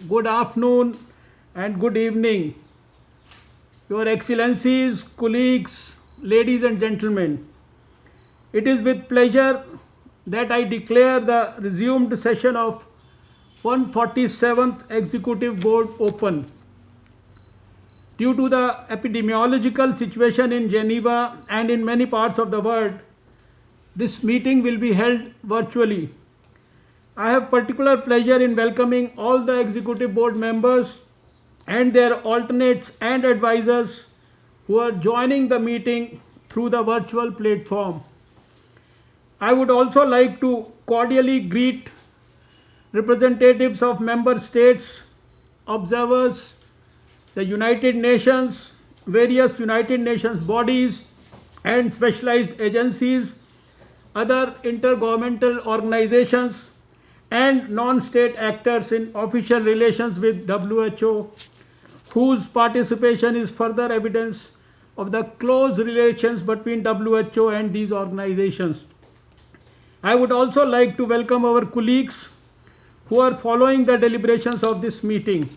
good afternoon, and good evening, Your Excellencies, colleagues, ladies and gentlemen. It is with pleasure that I declare the resumed session of 147th Executive Board open. Due to the epidemiological situation in Geneva and in many parts of the world, this meeting will be held virtually. I have particular pleasure in welcoming all the Executive Board members and their alternates and advisors who are joining the meeting through the virtual platform. I would also like to cordially greet representatives of member states, observers, the United Nations, various United Nations bodies and specialized agencies, other intergovernmental organizations, and non-state actors in official relations with WHO, whose participation is further evidence of the close relations between WHO and these organizations. I would also like to welcome our colleagues who are following the deliberations of this meeting.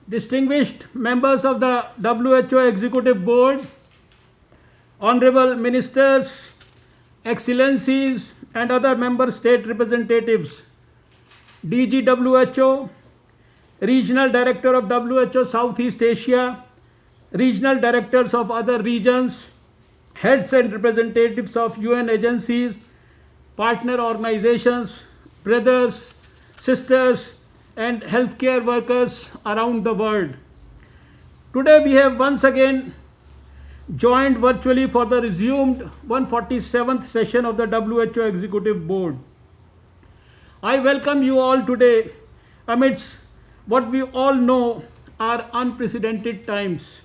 Distinguished members of the WHO Executive Board, honorable ministers, excellencies, and other member state representatives, DG WHO, Regional Director of WHO Southeast Asia, Regional Directors of other regions, heads and representatives of UN agencies, partner organizations, brothers, sisters, and healthcare workers around the world. Today we have once again joined virtually for the resumed 147th session of the WHO Executive Board. I welcome you all today amidst what we all know are unprecedented times.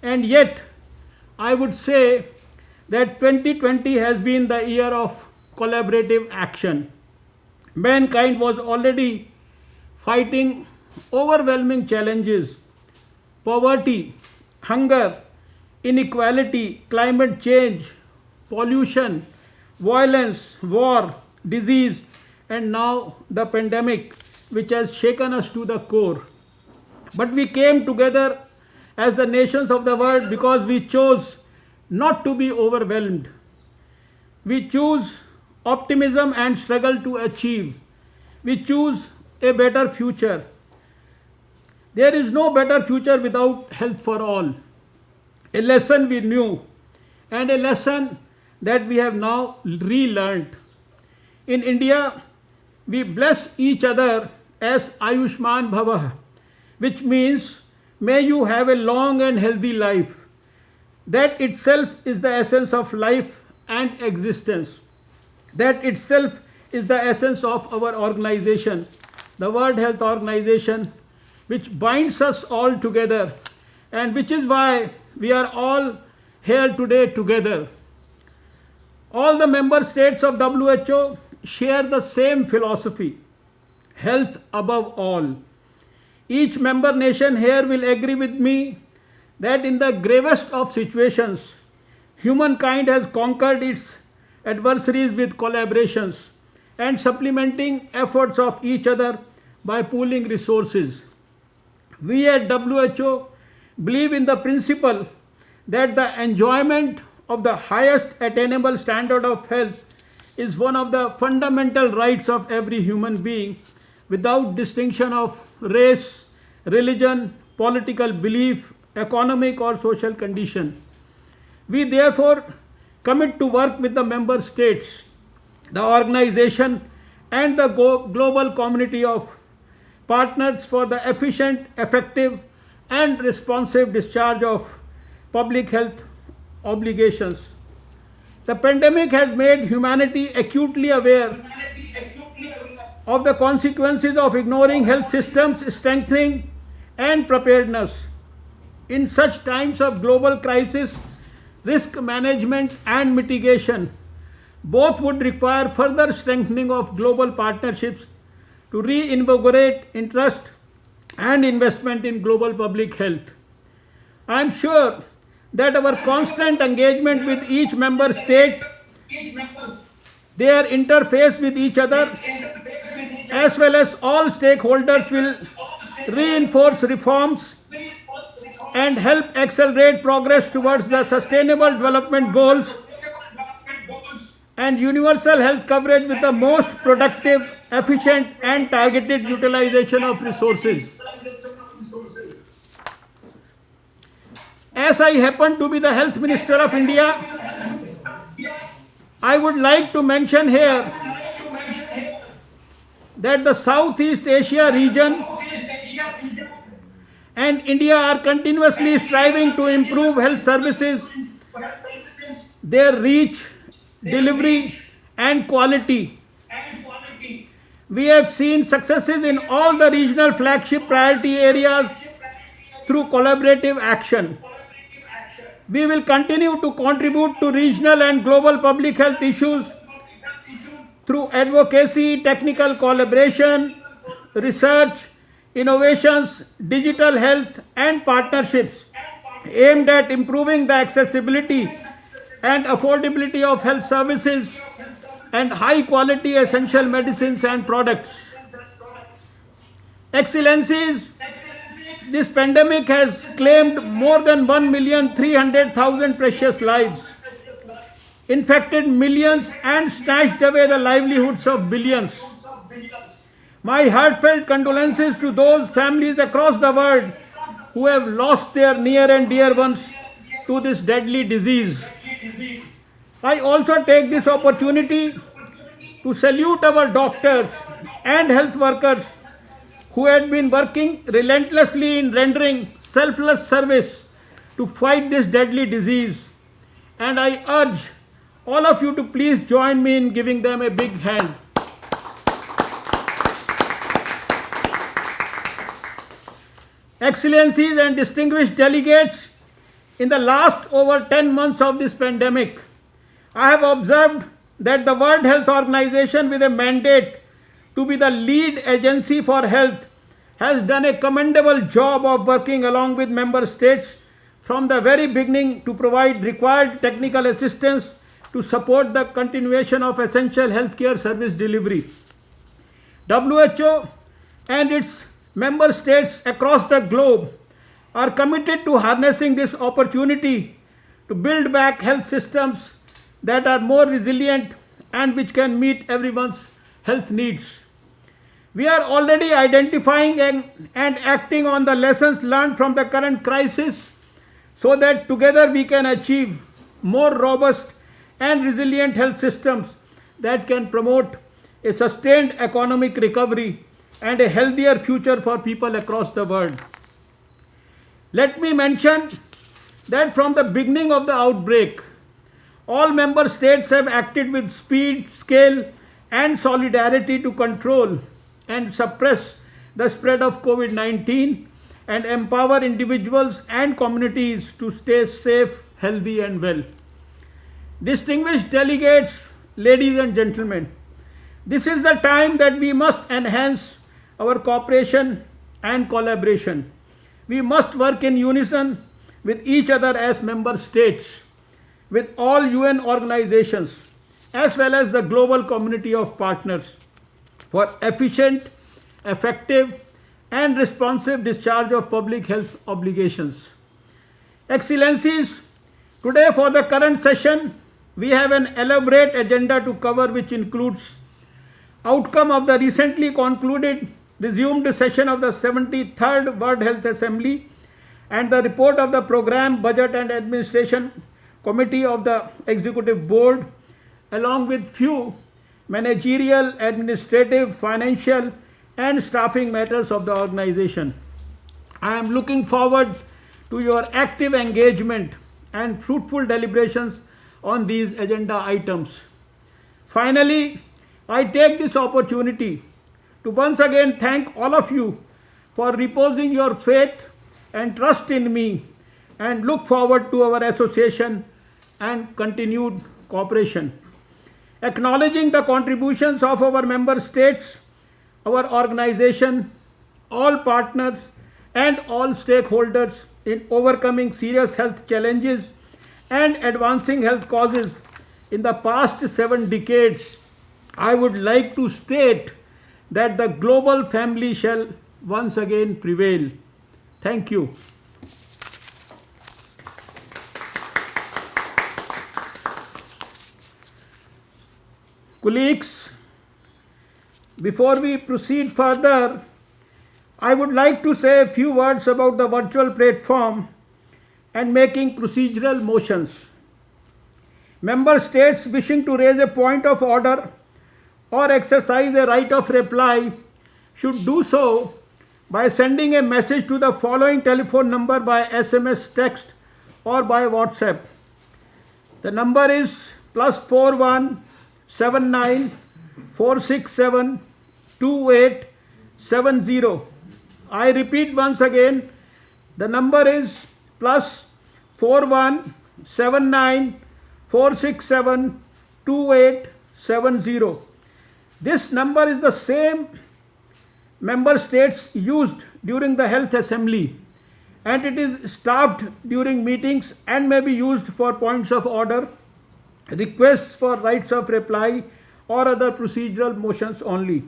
And yet, I would say that 2020 has been the year of collaborative action. Mankind was already fighting overwhelming challenges: poverty, hunger, inequality, climate change, pollution, violence, war, disease, and now the pandemic, which has shaken us to the core. But we came together as the nations of the world because we chose not to be overwhelmed. We choose optimism and struggle to achieve. We choose a better future. There is no better future without health for all. A lesson we knew and a lesson that we have now relearned. In India, we bless each other as Ayushman Bhava, which means may you have a long and healthy life. That itself is the essence of life and existence. That itself is the essence of our organization, the World Health Organization, which binds us all together, and which is why we are all here today together. All the member states of WHO share the same philosophy: health above all. Each member nation here will agree with me that in the gravest of situations, humankind has conquered its adversaries with collaborations and supplementing efforts of each other by pooling resources. We at WHO believe in the principle that the enjoyment of the highest attainable standard of health is one of the fundamental rights of every human being without distinction of race, religion, political belief, economic or social condition. We therefore commit to work with the member states, the organization, and the global community of partners for the efficient, effective, and responsive discharge of public health obligations. The pandemic has made humanity acutely aware of the consequences of ignoring health systems strengthening and preparedness. In such times of global crisis, risk management and mitigation both would require further strengthening of global partnerships to reinvigorate interest and investment in global public health. I am sure that our constant engagement with each member state their interface with each other, as well as all stakeholders will reinforce reforms and help accelerate progress towards the sustainable development goals and universal health coverage with the most productive, efficient and targeted utilization of resources. As I happen to be the Health Minister of India, I would like to mention here that the Southeast Asia region and India are continuously striving to improve health services, their reach, delivery and quality. We have seen successes in all the regional flagship priority areas through collaborative action. We will continue to contribute to regional and global public health issues through advocacy, technical collaboration, research, innovations, digital health and partnerships aimed at improving the accessibility and affordability of health services and high quality essential medicines and products. Excellencies, this pandemic has claimed more than 1,300,000 precious lives, infected millions and snatched away the livelihoods of billions. My heartfelt condolences to those families across the world who have lost their near and dear ones to this deadly disease. I also take this opportunity to salute our doctors and health workers who had been working relentlessly in rendering selfless service to fight this deadly disease. And I urge all of you to please join me in giving them a big hand. Excellencies and distinguished delegates, in the last over 10 months of this pandemic, I have observed that the World Health Organization, with a mandate to be the lead agency for health, has done a commendable job of working along with member states from the very beginning to provide required technical assistance to support the continuation of essential healthcare service delivery. WHO and its member states across the globe are committed to harnessing this opportunity to build back health systems that are more resilient and which can meet everyone's health needs. We are already identifying and acting on the lessons learned from the current crisis so that together we can achieve more robust and resilient health systems that can promote a sustained economic recovery and a healthier future for people across the world. Let me mention that from the beginning of the outbreak, all member states have acted with speed, scale, and solidarity to control and suppress the spread of COVID-19 and empower individuals and communities to stay safe, healthy, and well. Distinguished delegates, ladies and gentlemen, this is the time that we must enhance our cooperation and collaboration. We must work in unison with each other as member states, with all UN organizations, as well as the global community of partners for efficient, effective, and responsive discharge of public health obligations. Excellencies, today for the current session, we have an elaborate agenda to cover which includes outcome of the recently concluded resumed session of the 73rd World Health Assembly and the report of the Program, Budget and Administration Committee of the Executive Board, along with few managerial, administrative, financial and staffing matters of the organization. I am looking forward to your active engagement and fruitful deliberations on these agenda items. Finally, I take this opportunity to once again thank all of you for reposing your faith and trust in me and look forward to our association and continued cooperation. Acknowledging the contributions of our member states, our organization, all partners and all stakeholders in overcoming serious health challenges and advancing health causes in the past 7 decades, I would like to state that the global family shall once again prevail. Thank you. Colleagues, before we proceed further, I would like to say a few words about the virtual platform and making procedural motions. Member states wishing to raise a point of order or exercise a right of reply should do so by sending a message to the following telephone number by SMS, text, or by WhatsApp. The number is +41 79 467 2870. I repeat once again, the number is +41 79 467 2870. This number is the same member states used during the Health Assembly, and it is staffed during meetings and may be used for points of order, requests for rights of reply, or other procedural motions only.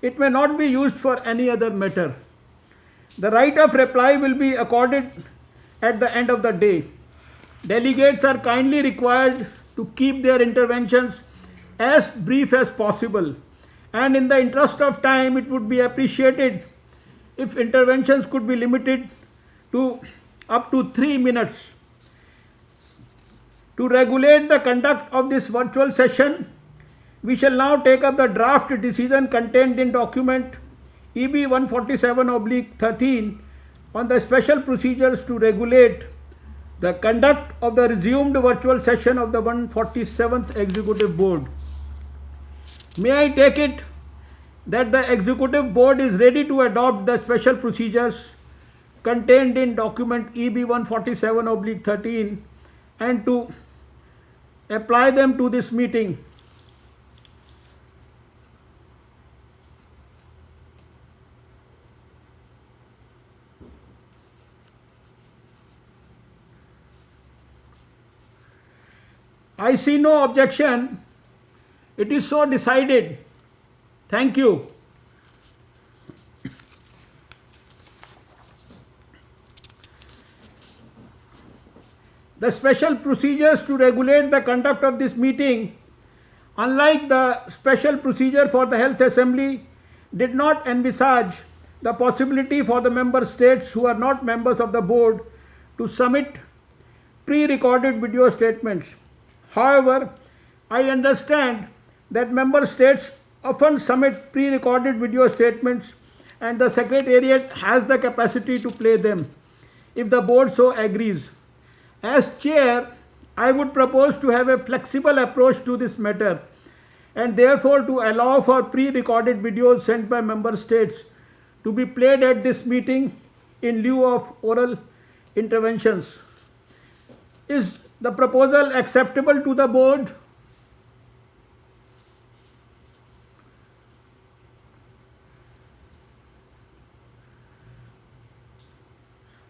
It may not be used for any other matter. The right of reply will be accorded at the end of the day. Delegates are kindly required to keep their interventions as brief as possible, and in the interest of time, it would be appreciated if interventions could be limited to up to 3 minutes. To regulate the conduct of this virtual session, we shall now take up the draft decision contained in document EB 147/13 on the special procedures to regulate the conduct of the resumed virtual session of the 147th Executive Board. May I take it that the Executive Board is ready to adopt the special procedures contained in document EB 147/13 and to apply them to this meeting. I see no objection. It is so decided. Thank you. The special procedures to regulate the conduct of this meeting, unlike the special procedure for the Health Assembly, did not envisage the possibility for the member states who are not members of the board to submit pre-recorded video statements. However, I understand that member states often submit pre-recorded video statements, and the Secretariat has the capacity to play them if the board so agrees. As chair, I would propose to have a flexible approach to this matter and therefore to allow for pre-recorded videos sent by member states to be played at this meeting in lieu of oral interventions. Is the proposal acceptable to the board?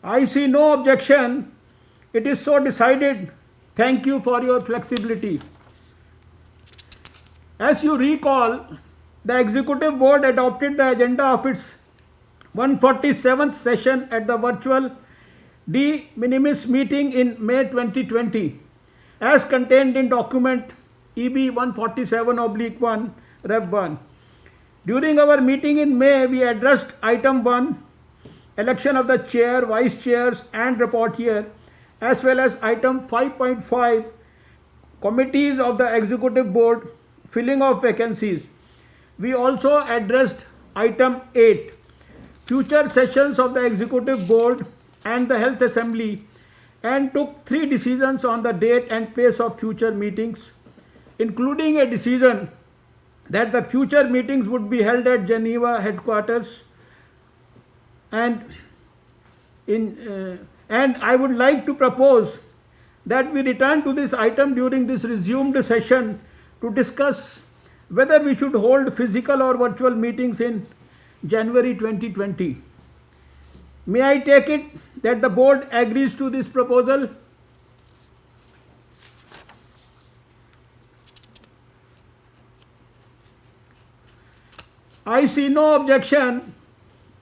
I see no objection. It is so decided. Thank you for your flexibility. As you recall, the Executive Board adopted the agenda of its 147th session at the virtual de minimis meeting in May 2020, as contained in document EB 147/1 Rev 1. During our meeting in May, we addressed item 1, election of the chair, vice chairs, and rapporteur, as well as item 5.5, committees of the Executive Board, filling of vacancies. We also addressed item 8, future sessions of the Executive Board and the Health Assembly, and took 3 decisions on the date and place of future meetings, including a decision that the future meetings would be held at Geneva headquarters, and I would like to propose that we return to this item during this resumed session to discuss whether we should hold physical or virtual meetings in January 2020. May I take it that the board agrees to this proposal? I see no objection.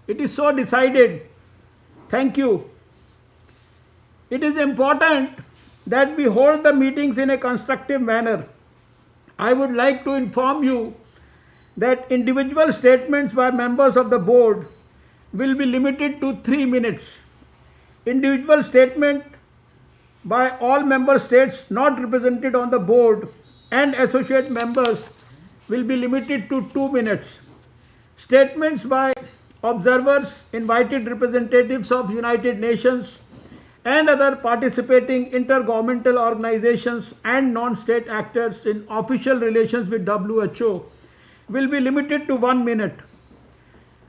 It is so decided. Thank you. It is important that we hold the meetings in a constructive manner. I would like to inform you that individual statements by members of the board will be limited to 3 minutes. Individual statement by all member states not represented on the board and associate members will be limited to 2 minutes. Statements by observers, invited representatives of United Nations and other participating intergovernmental organizations and non-state actors in official relations with WHO will be limited to 1 minute.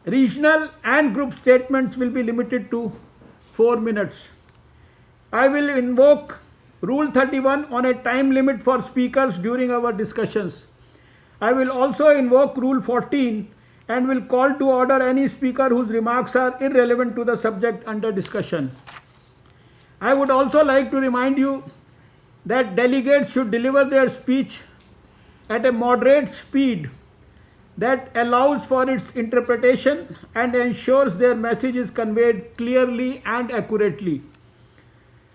Regional and group statements will be limited to 4 minutes. I will invoke Rule 31 on a time limit for speakers during our discussions. I will also invoke Rule 14 and will call to order any speaker whose remarks are irrelevant to the subject under discussion. I would also like to remind you that delegates should deliver their speech at a moderate speed that allows for its interpretation and ensures their message is conveyed clearly and accurately.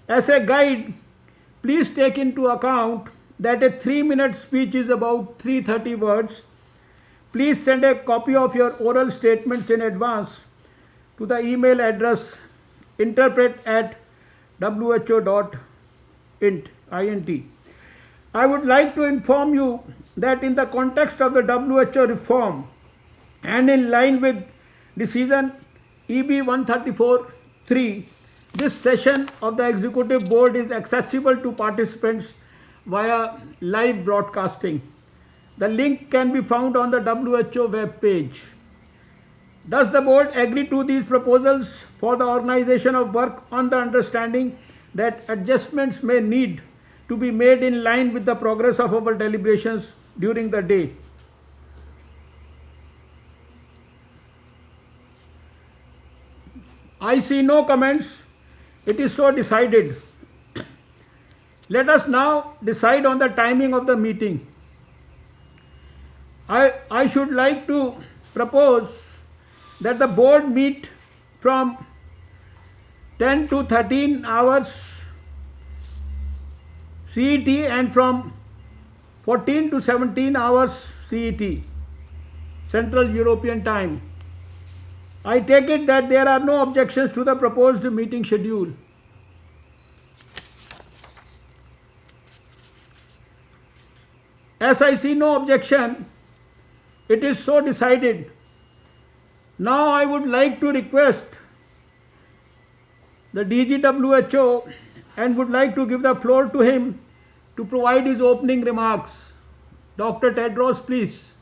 As a guide, please take into account that a 3-minute speech is about 330 words. Please send a copy of your oral statements in advance to the email address interpret@who.int. I would like to inform you that in the context of the WHO reform and in line with decision EB 134-3, this session of the Executive Board is accessible to participants via live broadcasting. The link can be found on the WHO web page. Does the board agree to these proposals for the organization of work on the understanding that adjustments may need to be made in line with the progress of our deliberations during the day? I see no comments. It is so decided. Let us now decide on the timing of the meeting. I should like to propose that the board meet from 10 to 13 hours CET and from 14 to 17 hours CET, Central European Time. I take it that there are no objections to the proposed meeting schedule. As I see no objection, it is so decided. Now I would like to request the DG WHO and would like to give the floor to him to provide his opening remarks. Dr. Tedros, please.